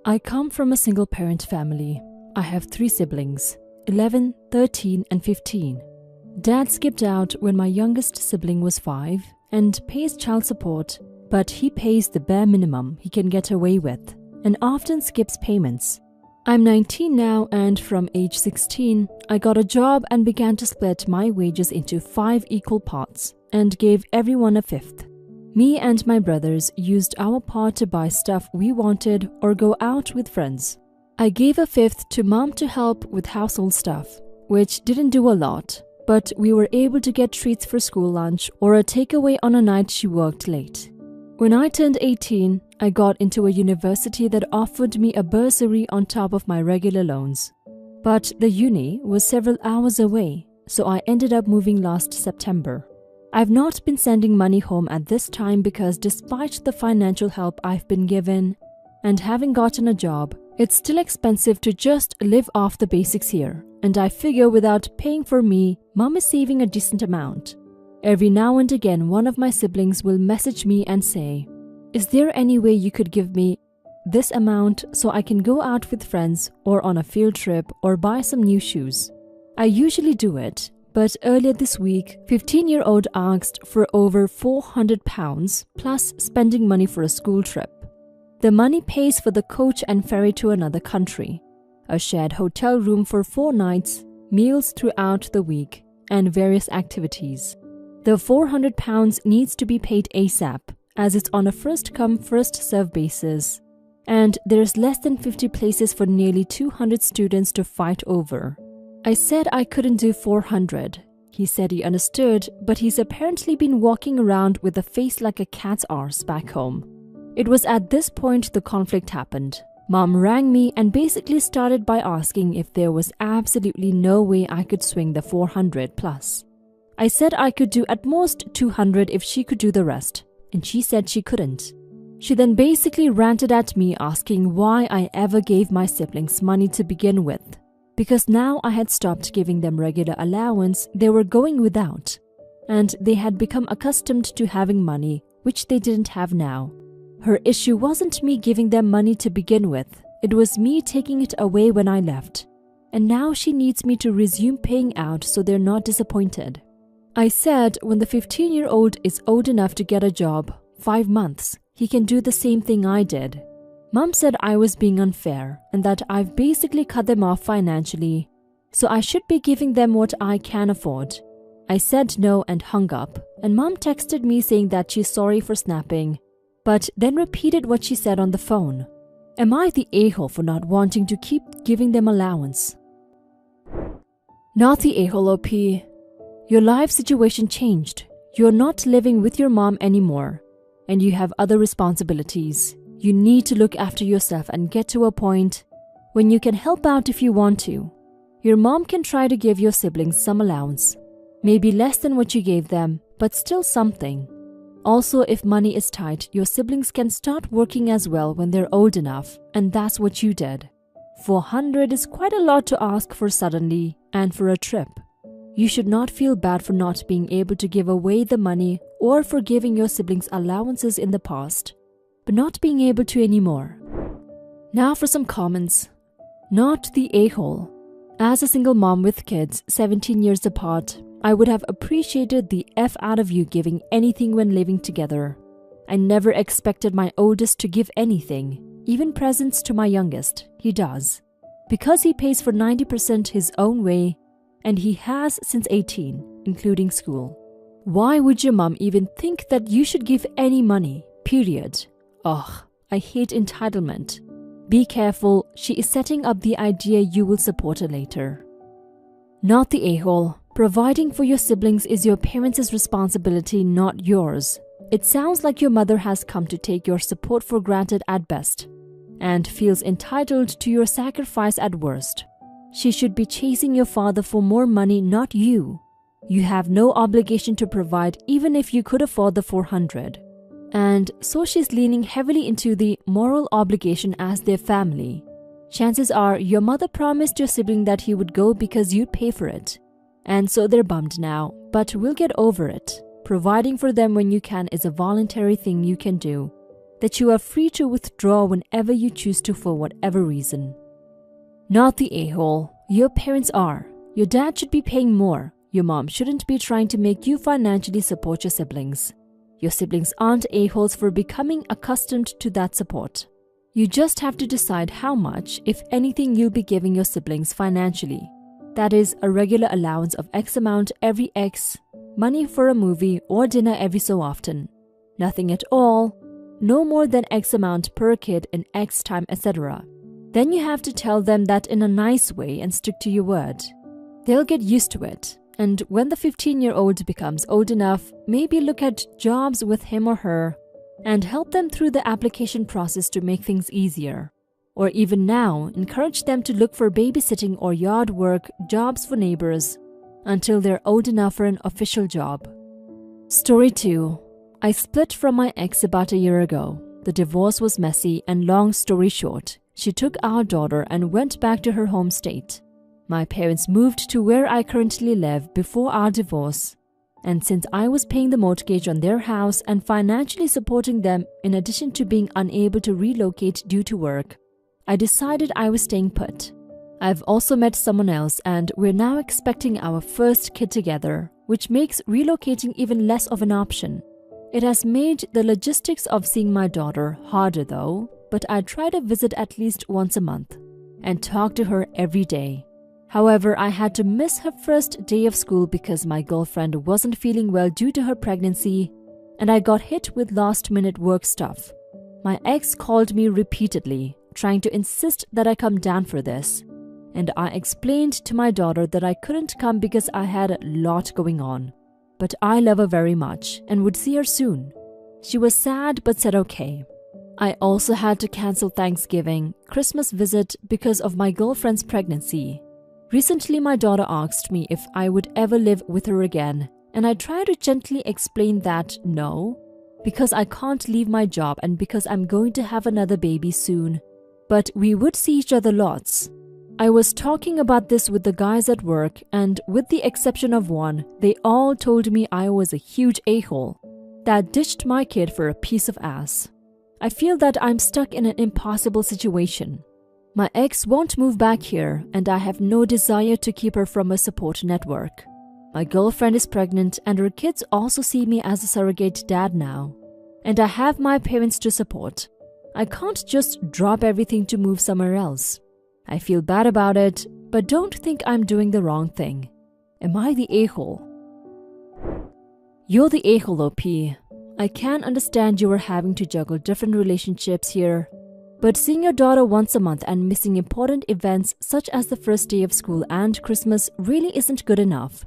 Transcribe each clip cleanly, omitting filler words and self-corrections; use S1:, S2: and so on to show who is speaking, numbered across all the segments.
S1: I come from a single-parent family. I have 3 siblings, 11, 13, and 15. Dad skipped out when my youngest sibling was 5 and pays child support, but he pays the bare minimum he can get away with and often skips payments. I'm 19 now, and from age 16, I got a job and began to split my wages into 5 equal parts and gave everyone a fifth. Me and my brothers used our part to buy stuff we wanted or go out with friends. I gave a fifth to Mom to help with household stuff, which didn't do a lot, but we were able to get treats for school lunch or a takeaway on a night she worked late. When I turned 18, I got into a university that offered me a bursary on top of my regular loans. But the uni was several hours away, so I ended up moving last September. I've not been sending money home at this time because despite the financial help I've been given and having gotten a job, it's still expensive to just live off the basics here, and I figure without paying for me, Mom is saving a decent amount. Every now and again, one of my siblings will message me and say, "Is there any way you could give me this amount so I can go out with friends or on a field trip or buy some new shoes?" I usually do it, but earlier this week, 15-year-old asked for over £400 plus spending money for a school trip. The money pays for the coach and ferry to another country, a shared hotel room for 4 nights, meals throughout the week, and various activities. The £400 needs to be paid ASAP, as it's on a first-come, first-served basis, and there's less than 50 places for nearly 200 students to fight over. I said I couldn't do 400. He said he understood, but he's apparently been walking around with a face like a cat's arse back home. It was at this point the conflict happened. Mom rang me and basically started by asking if there was absolutely no way I could swing the 400 plus. I said I could do at most 200 if she could do the rest, and she said she couldn't. She then basically ranted at me asking why I ever gave my siblings money to begin with. Because now I had stopped giving them regular allowance, they were going without, and they had become accustomed to having money, which they didn't have now. Her issue wasn't me giving them money to begin with, it was me taking it away when I left, and now she needs me to resume paying out so they're not disappointed. I said when the 15-year-old is old enough to get a job, 5 months, he can do the same thing I did. Mom said I was being unfair and that I've basically cut them off financially, so I should be giving them what I can afford. I said no and hung up, and Mom texted me saying that she's sorry for snapping, but then repeated what she said on the phone. Am I the a-hole for not wanting to keep giving them allowance? Not the a-hole, OP. Your life situation changed. You're not living with your mom anymore, and you have other responsibilities. You need to look after yourself and get to a point when you can help out if you want to. Your mom can try to give your siblings some allowance, maybe less than what you gave them, but still something. Also, if money is tight, your siblings can start working as well when they're old enough, and that's what you did. 400 is quite a lot to ask for suddenly and for a trip. You should not feel bad for not being able to give away the money or for giving your siblings allowances in the past, but not being able to anymore. Now for some comments. Not the a-hole. As a single mom with kids 17 years apart, I would have appreciated the F out of you giving anything when living together. I never expected my oldest to give anything, even presents to my youngest. He does. Because he pays for 90% his own way, and he has since 18, including school. Why would your mom even think that you should give any money? Period. Ugh, I hate entitlement. Be careful, she is setting up the idea you will support her later. Not the a-hole. Providing for your siblings is your parents' responsibility, not yours. It sounds like your mother has come to take your support for granted at best, and feels entitled to your sacrifice at worst. She should be chasing your father for more money, not you. You have no obligation to provide even if you could afford the 400. And so she's leaning heavily into the moral obligation as their family. Chances are your mother promised your sibling that he would go because you'd pay for it. And so they're bummed now, but we'll get over it. Providing for them when you can is a voluntary thing you can do. that you are free to withdraw whenever you choose to for whatever reason. Not the a-hole. Your parents are. Your dad should be paying more. Your mom shouldn't be trying to make you financially support your siblings. Your siblings aren't a-holes for becoming accustomed to that support. You just have to decide how much, if anything, you'll be giving your siblings financially. That is, a regular allowance of X amount every X, money for a movie or dinner every so often. Nothing at all, no more than X amount per kid in X time, etc. Then you have to tell them that in a nice way and stick to your word. They'll get used to it, and when the 15-year-old becomes old enough, maybe look at jobs with him or her and help them through the application process to make things easier. Or even now, encourage them to look for babysitting or yard work jobs for neighbors until they're old enough for an official job. Story 2. I split from my ex about a year ago. The divorce was messy, and long story short, she took our daughter and went back to her home state. My parents moved to where I currently live before our divorce, and since I was paying the mortgage on their house and financially supporting them in addition to being unable to relocate due to work, I decided I was staying put. I've also met someone else, and we're now expecting our first kid together, which makes relocating even less of an option. It has made the logistics of seeing my daughter harder though, but I try to visit at least once a month and talk to her every day. However, I had to miss her first day of school because my girlfriend wasn't feeling well due to her pregnancy, and I got hit with last-minute work stuff. My ex called me repeatedly, trying to insist that I come down for this, and I explained to my daughter that I couldn't come because I had a lot going on. But I love her very much and would see her soon. She was sad but said okay. I also had to cancel Thanksgiving, Christmas visit because of my girlfriend's pregnancy. Recently, my daughter asked me if I would ever live with her again, and I tried to gently explain that no, because I can't leave my job and because I'm going to have another baby soon. But we would see each other lots. I was talking about this with the guys at work, and with the exception of one, they all told me I was a huge a-hole that ditched my kid for a piece of ass. I feel that I'm stuck in an impossible situation. My ex won't move back here, and I have no desire to keep her from a support network. My girlfriend is pregnant, and her kids also see me as a surrogate dad now. And I have my parents to support. I can't just drop everything to move somewhere else. I feel bad about it, but don't think I'm doing the wrong thing. Am I the a-hole? You're the a-hole, OP. I can understand you are having to juggle different relationships here, but seeing your daughter once a month and missing important events such as the first day of school and Christmas really isn't good enough.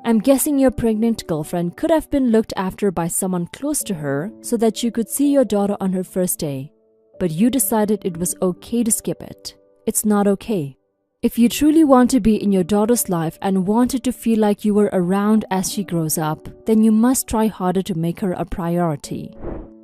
S1: I'm guessing your pregnant girlfriend could have been looked after by someone close to her so that you could see your daughter on her first day, but you decided it was okay to skip it. It's not okay. If you truly want to be in your daughter's life and wanted to feel like you were around as she grows up, then you must try harder to make her a priority.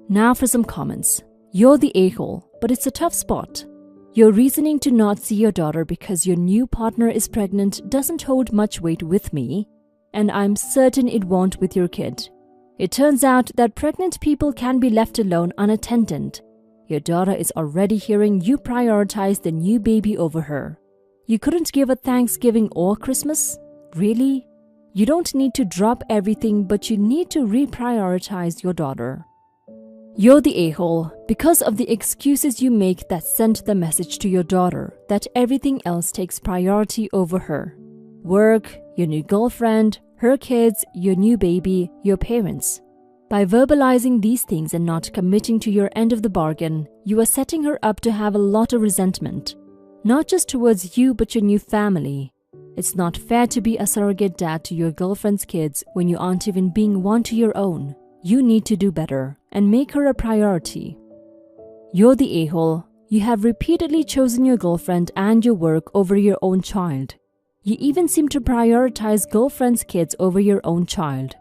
S1: Now for some comments. You're the a-hole, but it's a tough spot. Your reasoning to not see your daughter because your new partner is pregnant doesn't hold much weight with me, and I'm certain it won't with your kid. It turns out that pregnant people can be left alone unattended. Your daughter is already hearing you prioritize the new baby over her. You couldn't give a Thanksgiving or Christmas? Really? You don't need to drop everything, but you need to reprioritize your daughter. You're the a-hole because of the excuses you make that send the message to your daughter that everything else takes priority over her. Work, your new girlfriend, her kids, your new baby, your parents. By verbalizing these things and not committing to your end of the bargain, you are setting her up to have a lot of resentment. Not just towards you, but your new family. It's not fair to be a surrogate dad to your girlfriend's kids when you aren't even being one to your own. You need to do better and make her a priority. You're the a-hole. You have repeatedly chosen your girlfriend and your work over your own child. You even seem to prioritize girlfriend's kids over your own child.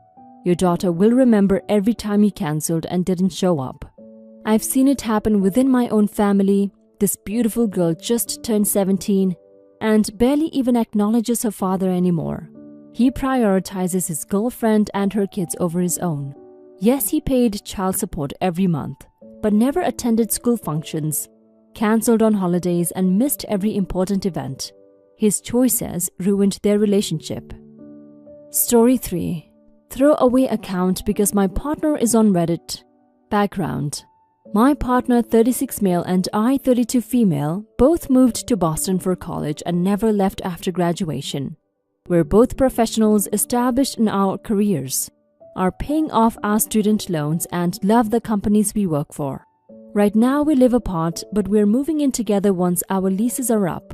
S1: Your daughter will remember every time you cancelled and didn't show up. I've seen it happen within my own family. This beautiful girl just turned 17 and barely even acknowledges her father anymore. He prioritizes his girlfriend and her kids over his own. Yes, he paid child support every month, but never attended school functions, cancelled on holidays, and missed every important event. His choices ruined their relationship. Story 3. Throwaway account because my partner is on Reddit. Background. My partner, 36 male, and I, 32 female, both moved to Boston for college and never left after graduation. We're both professionals established in our careers, are paying off our student loans, and love the companies we work for. Right now we live apart, but we're moving in together once our leases are up.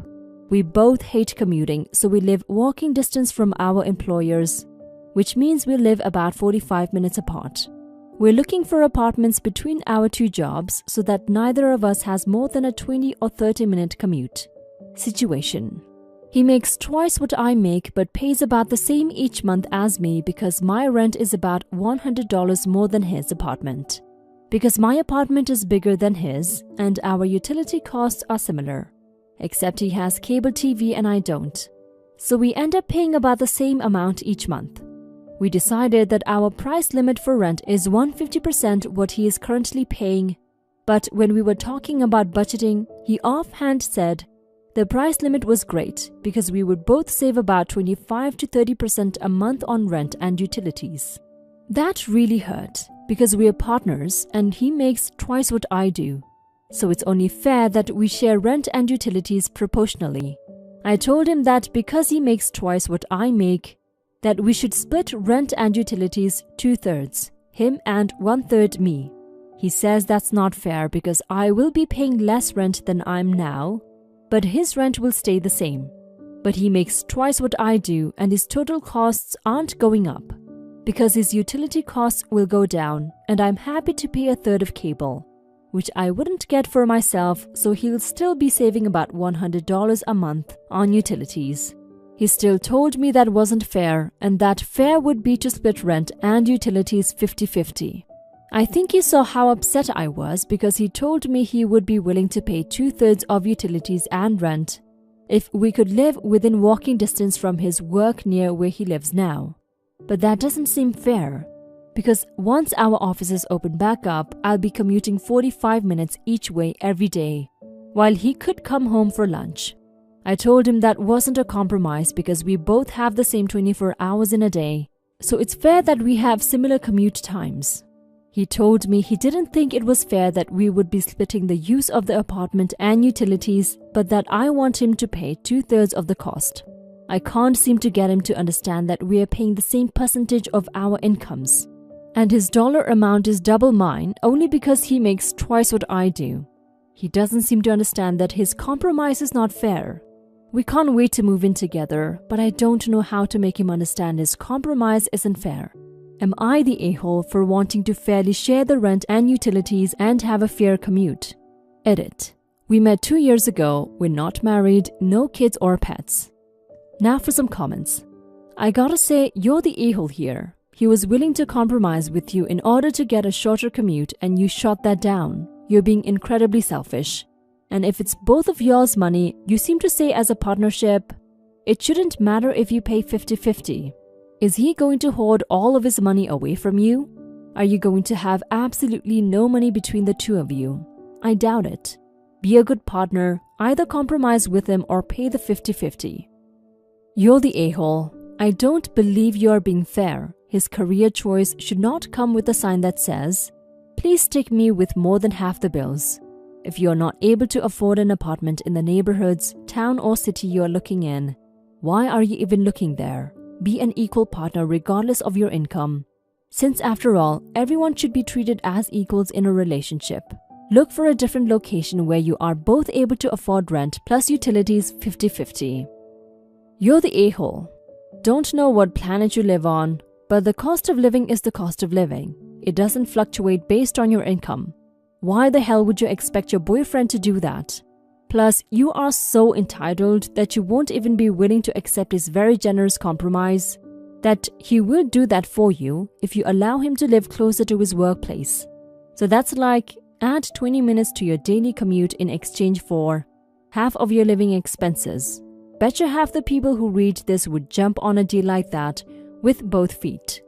S1: We both hate commuting, so we live walking distance from our employers, which means we live about 45 minutes apart. We're looking for apartments between our two jobs so that neither of us has more than a 20 or 30-minute commute. Situation. He makes twice what I make but pays about the same each month as me because my rent is about $100 more than his apartment. Because my apartment is bigger than his and our utility costs are similar, except he has cable TV and I don't. So we end up paying about the same amount each month. We decided that our price limit for rent is 150% what he is currently paying, but when we were talking about budgeting, he offhand said the price limit was great because we would both save about 25 to 30% a month on rent and utilities. That really hurt because we are partners and he makes twice what I do. So it's only fair that we share rent and utilities proportionally. I told him that because he makes twice what I make, that we should split rent and utilities 2/3, him and 1/3 me. He says that's not fair because I will be paying less rent than I'm now, but his rent will stay the same. But he makes twice what I do and his total costs aren't going up because his utility costs will go down and I'm happy to pay 1/3 of cable, which I wouldn't get for myself, so he'll still be saving about $100 a month on utilities. He still told me that wasn't fair and that fair would be to split rent and utilities 50-50. I think he saw how upset I was because he told me he would be willing to pay 2/3 of utilities and rent if we could live within walking distance from his work near where he lives now. But that doesn't seem fair because once our offices open back up, I'll be commuting 45 minutes each way every day, while he could come home for lunch. I told him that wasn't a compromise because we both have the same 24 hours in a day, so it's fair that we have similar commute times. He told me he didn't think it was fair that we would be splitting the use of the apartment and utilities, but that I want him to pay 2/3 of the cost. I can't seem to get him to understand that we are paying the same percentage of our incomes. And his dollar amount is double mine only because he makes twice what I do. He doesn't seem to understand that his compromise is not fair. We can't wait to move in together, but I don't know how to make him understand his compromise isn't fair. Am I the a-hole for wanting to fairly share the rent and utilities and have a fair commute? Edit. We met 2 years ago, we're not married, no kids or pets. Now for some comments. I gotta say, you're the a-hole here. He was willing to compromise with you in order to get a shorter commute and you shot that down. You're being incredibly selfish. And if it's both of y'all's money, you seem to say as a partnership, it shouldn't matter if you pay 50-50. Is he going to hoard all of his money away from you? Are you going to have absolutely no money between the two of you? I doubt it. Be a good partner, either compromise with him or pay the 50-50. You're the a-hole. I don't believe you're being fair. His career choice should not come with a sign that says, please stick me with more than half the bills. If you're not able to afford an apartment in the neighborhoods, town or city you're looking in, why are you even looking there? Be an equal partner regardless of your income. Since after all, everyone should be treated as equals in a relationship. Look for a different location where you are both able to afford rent plus utilities 50-50. You're the a-hole. Don't know what planet you live on, but the cost of living is the cost of living. It doesn't fluctuate based on your income. Why the hell would you expect your boyfriend to do that? Plus, you are so entitled that you won't even be willing to accept his very generous compromise that he will do that for you if you allow him to live closer to his workplace. So that's like add 20 minutes to your daily commute in exchange for half of your living expenses. Betcha half the people who read this would jump on a deal like that with both feet.